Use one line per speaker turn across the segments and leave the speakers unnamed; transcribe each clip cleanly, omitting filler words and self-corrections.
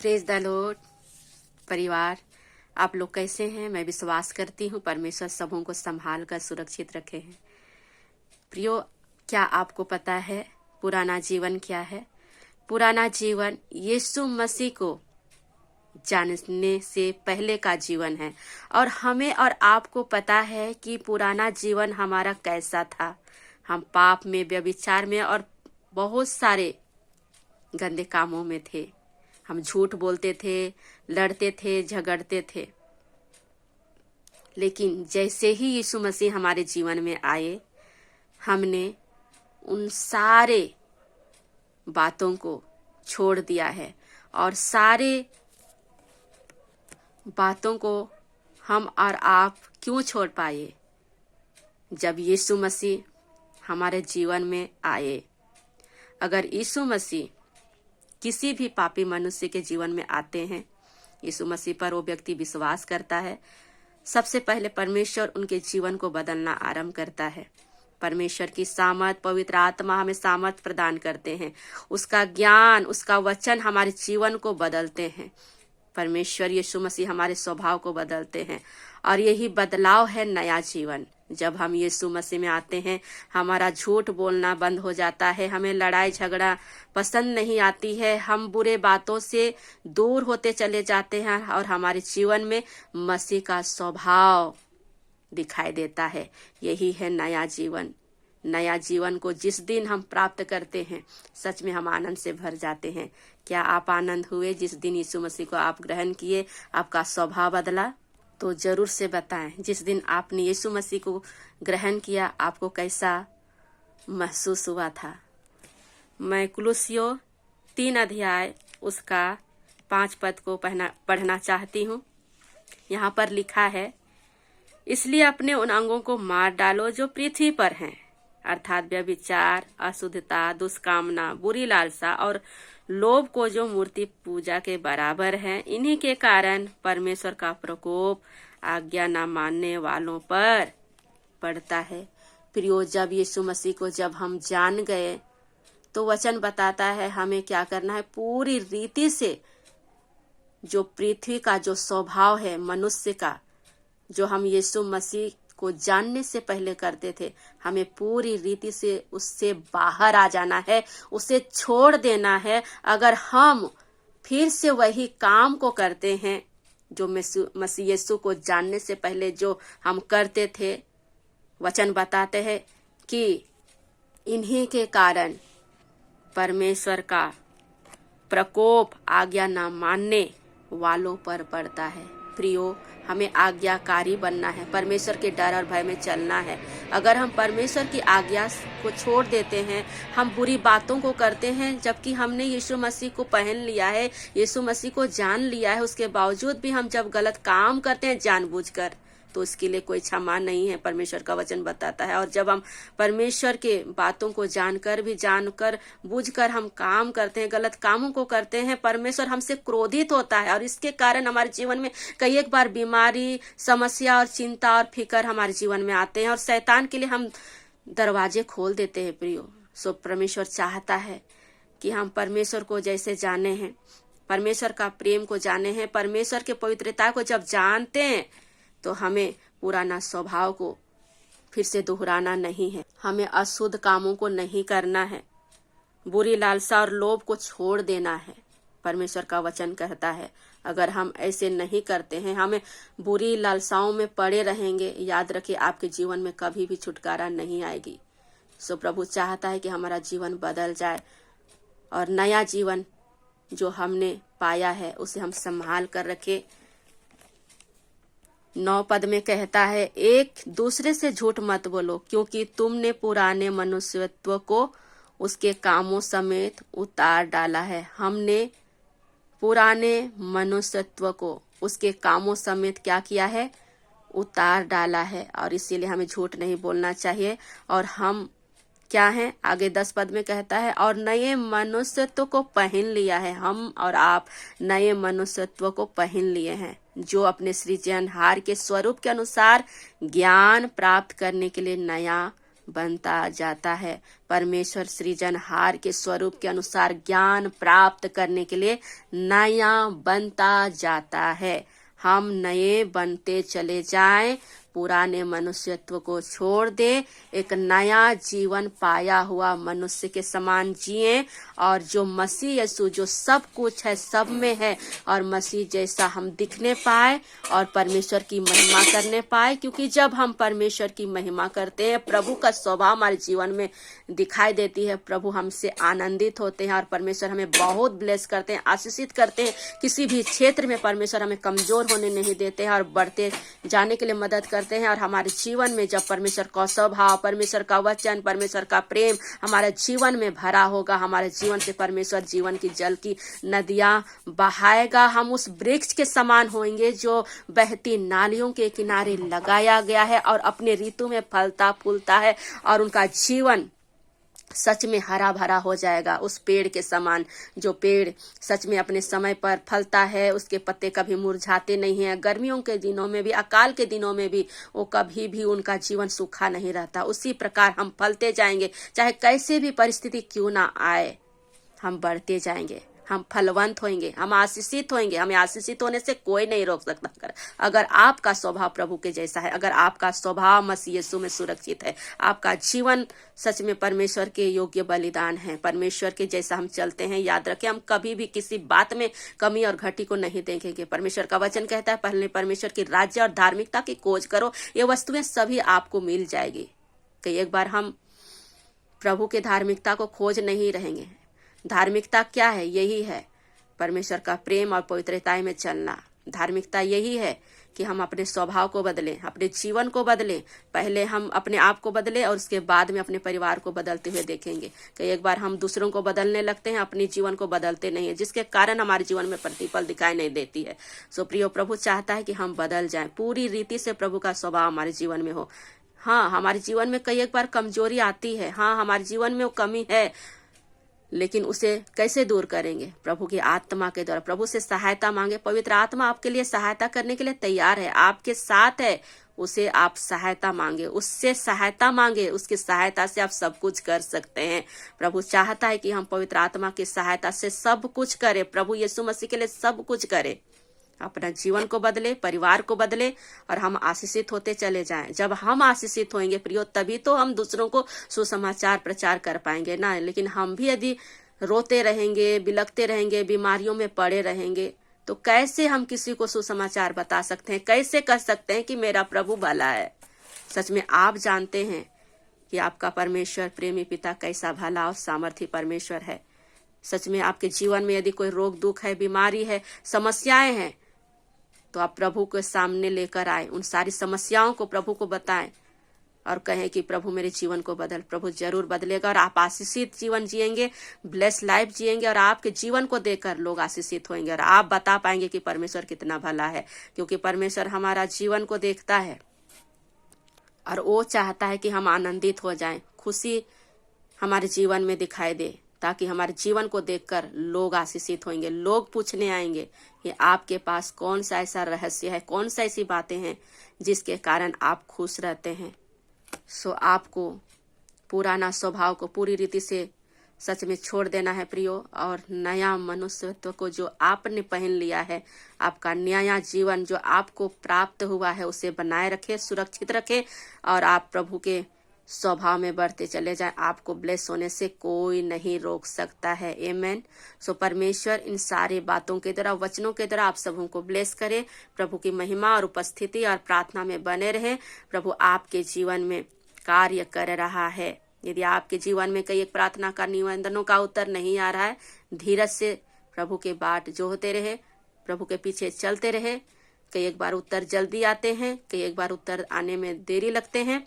Praise the Lord. परिवार, आप लोग कैसे हैं? मैं विश्वास करती हूँ परमेश्वर सबों को संभाल कर सुरक्षित रखे हैं। प्रियो, क्या आपको पता है पुराना जीवन क्या है? पुराना जीवन यीशु मसीह को जानने से पहले का जीवन है। और हमें और आपको पता है कि पुराना जीवन हमारा कैसा था। हम पाप में, व्यभिचार में और बहुत सारे गंदे कामों में थे। हम झूठ बोलते थे, लड़ते थे, झगड़ते थे। लेकिन जैसे ही यीशु मसीह हमारे जीवन में आए, हमने उन सारे बातों को छोड़ दिया है। और सारे बातों को हम और आप क्यों छोड़ पाए? जब यीशु मसीह हमारे जीवन में आए। अगर यीशु मसीह किसी भी पापी मनुष्य के जीवन में आते हैं, यीशु मसीह पर वो व्यक्ति विश्वास करता है, सबसे पहले परमेश्वर उनके जीवन को बदलना आरंभ करता है। परमेश्वर की सामर्थ, पवित्र आत्मा हमें सामर्थ प्रदान करते हैं। उसका ज्ञान, उसका वचन हमारे जीवन को बदलते हैं। परमेश्वर यीशु मसीह हमारे स्वभाव को बदलते हैं। और यही बदलाव है नया जीवन। जब हम यीशु मसीह में आते हैं, हमारा झूठ बोलना बंद हो जाता है। हमें लड़ाई झगड़ा पसंद नहीं आती है। हम बुरे बातों से दूर होते चले जाते हैं और हमारे जीवन में मसीह का स्वभाव दिखाई देता है। यही है नया जीवन। नया जीवन को जिस दिन हम प्राप्त करते हैं, सच में हम आनंद से भर जाते हैं। क्या आप आनंद हुए जिस दिन यीशु मसीह को आप ग्रहण किए, आपका स्वभाव बदला? तो जरूर से बताएं, जिस दिन आपने यीशु मसीह को ग्रहण किया आपको कैसा महसूस हुआ था। मैं कुलुस्सियों 3 अध्याय उसका 5 पद को पढ़ना चाहती हूँ। यहाँ पर लिखा है, इसलिए अपने उन अंगों को मार डालो जो पृथ्वी पर हैं, अर्थात व्यभिचार, अशुद्धता, दुष्कामना, बुरी लालसा और लोभ को जो मूर्ति पूजा के बराबर है। इन्हीं के कारण परमेश्वर का प्रकोप आज्ञा न मानने वालों पर पड़ता है। प्रियो, जब यीशु मसीह को जब हम जान गए तो वचन बताता है हमें क्या करना है। पूरी रीति से जो पृथ्वी का जो स्वभाव है मनुष्य का, जो हम यीशु मसीह को जानने से पहले करते थे, हमें पूरी रीति से उससे बाहर आ जाना है, उसे छोड़ देना है। अगर हम फिर से वही काम को करते हैं जो मसीह यीशु को जानने से पहले जो हम करते थे, वचन बताते हैं कि इन्हीं के कारण परमेश्वर का प्रकोप आज्ञा न मानने वालों पर पड़ता है। प्रियो, हमें आज्ञाकारी बनना है, परमेश्वर के डर और भय में चलना है। अगर हम परमेश्वर की आज्ञा को छोड़ देते हैं, हम बुरी बातों को करते हैं, जबकि हमने यीशु मसीह को पहन लिया है, यीशु मसीह को जान लिया है, उसके बावजूद भी हम जब गलत काम करते हैं जानबूझकर, तो इसके लिए कोई क्षमा नहीं है, परमेश्वर का वचन बताता है। और जब हम परमेश्वर के बातों को जानकर बूझकर हम काम करते हैं, गलत कामों को करते हैं, परमेश्वर हमसे क्रोधित होता है। और इसके कारण हमारे जीवन में कई एक बार बीमारी, समस्या और चिंता और फिकर हमारे जीवन में आते हैं और शैतान के लिए हम दरवाजे खोल देते हैं। प्रियो, सो परमेश्वर चाहता है कि हम परमेश्वर को जैसे जाने हैं, परमेश्वर का प्रेम को जाने हैं, परमेश्वर के पवित्रता को जब जानते हैं तो हमें पुराना स्वभाव को फिर से दोहराना नहीं है। हमें अशुद्ध कामों को नहीं करना है, बुरी लालसा और लोभ को छोड़ देना है। परमेश्वर का वचन कहता है अगर हम ऐसे नहीं करते हैं, हमें बुरी लालसाओं में पड़े रहेंगे, याद रखिए आपके जीवन में कभी भी छुटकारा नहीं आएगी। सो प्रभु चाहता है कि हमारा जीवन बदल जाए और नया जीवन जो हमने पाया है उसे हम संभाल कर रखें। 9 पद में कहता है, एक दूसरे से झूठ मत बोलो, क्योंकि तुमने पुराने मनुष्यत्व को उसके कामों समेत उतार डाला है। हमने पुराने मनुष्यत्व को उसके कामों समेत क्या किया है? उतार डाला है। और इसीलिए हमें झूठ नहीं बोलना चाहिए। और हम क्या हैं? आगे 10 पद में कहता है, और नए मनुष्यत्व को पहन लिया है। हम और आप नए मनुष्यत्व को पहन लिए हैं, जो अपने सृजनहार के स्वरूप के अनुसार ज्ञान प्राप्त करने के लिए नया बनता जाता है। परमेश्वर सृजनहार के स्वरूप के अनुसार ज्ञान प्राप्त करने के लिए नया बनता जाता है। हम नए बनते चले जाएं, पुराने मनुष्यत्व को छोड़ दे, एक नया जीवन पाया हुआ मनुष्य के समान जिए, और जो मसीह यीशु जो सब कुछ है, सब में है, और मसीह जैसा हम दिखने पाए और परमेश्वर की महिमा करने पाए। क्योंकि जब हम परमेश्वर की महिमा करते हैं, प्रभु का स्वभाव हमारे जीवन में दिखाई देती है, प्रभु हमसे आनंदित होते हैं और परमेश्वर हमें बहुत ब्लेस करते हैं, आशीषित करते हैं। किसी भी क्षेत्र में परमेश्वर हमें कमजोर होने नहीं देते हैं और बढ़ते जाने के लिए मदद करते हैं। और हमारे जीवन में जब परमेश्वर का स्वभाव, परमेश्वर का वचन, परमेश्वर का प्रेम हमारे जीवन में भरा होगा, हमारे जीवन से परमेश्वर जीवन की जल की नदियां बहाएगा। हम उस वृक्ष के समान होंगे जो बहती नालियों के किनारे लगाया गया है और अपने ऋतु में फलता फूलता है, और उनका जीवन सच में हरा भरा हो जाएगा। उस पेड़ के समान, जो पेड़ सच में अपने समय पर फलता है, उसके पत्ते कभी मुरझाते नहीं हैं। गर्मियों के दिनों में भी, अकाल के दिनों में भी वो कभी भी उनका जीवन सूखा नहीं रहता। उसी प्रकार हम फलते जाएंगे, चाहे कैसे भी परिस्थिति क्यों ना आए, हम बढ़ते जाएंगे, हम फलवंत होंगे, हम आशीषित होंगे। हमें आशीषित होने से कोई नहीं रोक सकता। अगर आपका स्वभाव प्रभु के जैसा है, अगर आपका स्वभाव मसीह यीशु में सुरक्षित है, आपका जीवन सच में परमेश्वर के योग्य बलिदान है, परमेश्वर के जैसा हम चलते हैं, याद रखें हम कभी भी किसी बात में कमी और घटी को नहीं देखेंगे। परमेश्वर का वचन कहता है, पहले परमेश्वर की राज्य और धार्मिकता की खोज करो, ये वस्तुएं सभी आपको मिल जाएगी। कि एक बार हम प्रभु के धार्मिकता को खोज नहीं रहेंगे। धार्मिकता क्या है? यही है परमेश्वर का प्रेम और पवित्रता में चलना। धार्मिकता यही है कि हम अपने स्वभाव को बदलें, अपने जीवन को बदलें। पहले हम अपने आप को बदलें और उसके बाद में अपने परिवार को बदलते हुए देखेंगे। कि एक बार हम दूसरों को बदलने लगते हैं, अपने जीवन को बदलते नहीं है, जिसके कारण हमारे जीवन में प्रतिफल दिखाई नहीं देती है। सो प्रियो, प्रभु चाहता है कि हम बदल जाएं, पूरी रीति से प्रभु का स्वभाव हमारे जीवन में हो। हाँ, हमारे जीवन में कई एक बार कमजोरी आती है, हाँ हमारे जीवन में वो कमी है, लेकिन उसे कैसे दूर करेंगे? प्रभु की आत्मा के द्वारा। प्रभु से सहायता मांगे, पवित्र आत्मा आपके लिए सहायता करने के लिए तैयार है, आपके साथ है। उसे आप सहायता मांगे, उससे सहायता मांगे, उसकी सहायता से आप सब कुछ कर सकते हैं। प्रभु चाहता है कि हम पवित्र आत्मा की सहायता से सब कुछ करें, प्रभु यीशु मसीह के लिए सब कुछ करें, अपना जीवन को बदले, परिवार को बदले, और हम आशीषित होते चले जाएं। जब हम आशीषित होंगे प्रियो, तभी तो हम दूसरों को सुसमाचार प्रचार कर पाएंगे ना। लेकिन हम भी यदि रोते रहेंगे, बिलखते रहेंगे, बीमारियों में पड़े रहेंगे, तो कैसे हम किसी को सुसमाचार बता सकते हैं? कैसे कह सकते हैं कि मेरा प्रभु भला है? सच में आप जानते हैं कि आपका परमेश्वर प्रेमी पिता कैसा भला और सामर्थी परमेश्वर है। सच में आपके जीवन में यदि कोई रोग दुख है, बीमारी है, समस्याएं हैं, तो आप प्रभु के सामने लेकर आए, उन सारी समस्याओं को प्रभु को बताएं और कहें कि प्रभु मेरे जीवन को बदल। प्रभु जरूर बदलेगा और आप आशीषित जीवन जिएंगे, ब्लेस लाइफ जिएंगे, और आपके जीवन को देखकर लोग आशीषित होंगे और आप बता पाएंगे कि परमेश्वर कितना भला है। क्योंकि परमेश्वर हमारा जीवन को देखता है और वो चाहता है कि हम आनंदित हो जाएं, खुशी हमारे जीवन में दिखाई दे, ताकि हमारे जीवन को देखकर लोग आशीषित होंगे। लोग पूछने आएंगे कि आपके पास कौन सा ऐसा रहस्य है, कौन सा ऐसी बातें हैं जिसके कारण आप खुश रहते हैं। सो आपको पुराना स्वभाव को पूरी रीति से सच में छोड़ देना है प्रियो, और नया मनुष्यत्व को जो आपने पहन लिया है, आपका नया जीवन जो आपको प्राप्त हुआ है, उसे बनाए रखे, सुरक्षित रखे, और आप प्रभु के स्वभाव में बढ़ते चले जाएं। आपको ब्लेस होने से कोई नहीं रोक सकता है। आमेन। सो परमेश्वर इन सारी बातों के द्वारा, वचनों के द्वारा आप सबों को ब्लेस करे। प्रभु की महिमा और उपस्थिति और प्रार्थना में बने रहे। प्रभु आपके जीवन में कार्य कर रहा है। यदि आपके जीवन में कई एक प्रार्थना का, निवेदनों का उत्तर नहीं आ रहा है, धीरज से प्रभु के बाट जोहते रहे, प्रभु के पीछे चलते रहे। कई एक बार उत्तर जल्दी आते हैं, कई एक बार उत्तर आने में देरी लगते हैं।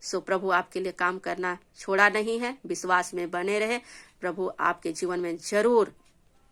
सो प्रभु आपके लिए काम करना छोड़ा नहीं है। विश्वास में बने रहे। प्रभु आपके जीवन में जरूर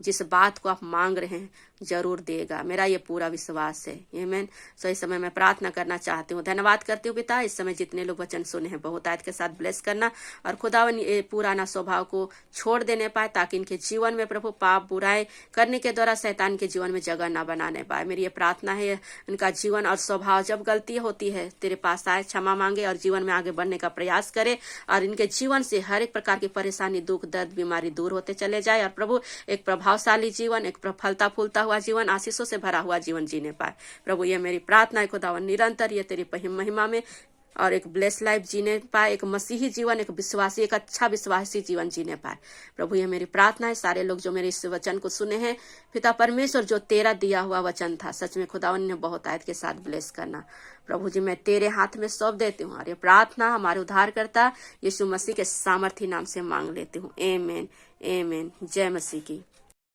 जिस बात को आप मांग रहे हैं जरूर देगा। मेरा ये पूरा विश्वास है। आमीन। सो इस समय मैं प्रार्थना करना चाहती हूँ, धन्यवाद करती हूँ पिता, इस समय जितने लोग वचन सुने हैं बहुत आयत के साथ ब्लेस करना, और खुदावन ये पुराना स्वभाव को छोड़ देने पाए, ताकि इनके जीवन में प्रभु पाप बुराई करने के द्वारा शैतान के जीवन में जगह न बनाने पाए। मेरी ये प्रार्थना है, इनका जीवन और स्वभाव जब गलती होती है तेरे पास आए, क्षमा मांगे और जीवन में आगे बढ़ने का प्रयास करे, और इनके जीवन से हर एक प्रकार की परेशानी, दुख दर्द, बीमारी दूर होते चले जाए, और प्रभु एक प्रभावशाली जीवन, एक फलता फूलता हुआ जीवन, आशीषों से भरा हुआ जीवन जीने पाए। प्रभु ये मेरी प्रार्थना है खुदावन, निरंतर ये तेरी महिमा में और एक ब्लेस लाइफ जीने पाए, एक मसीही जीवन, एक विश्वासी, एक अच्छा विश्वासी जीवन जीने पाए। प्रभु ये मेरी प्रार्थना है। सारे लोग जो मेरे इस वचन को सुने हैं पिता परमेश्वर, जो तेरा दिया हुआ वचन था, सच में खुदावन ने बहुत आयत के साथ ब्लेस करना। प्रभु जी मैं तेरे हाथ में सौंप देती हूँ, और ये प्रार्थना हमारे उद्धारकर्ता यीशु मसीह के सामर्थी नाम से मांग लेती हूँ। आमीन आमीन। जय मसीह की।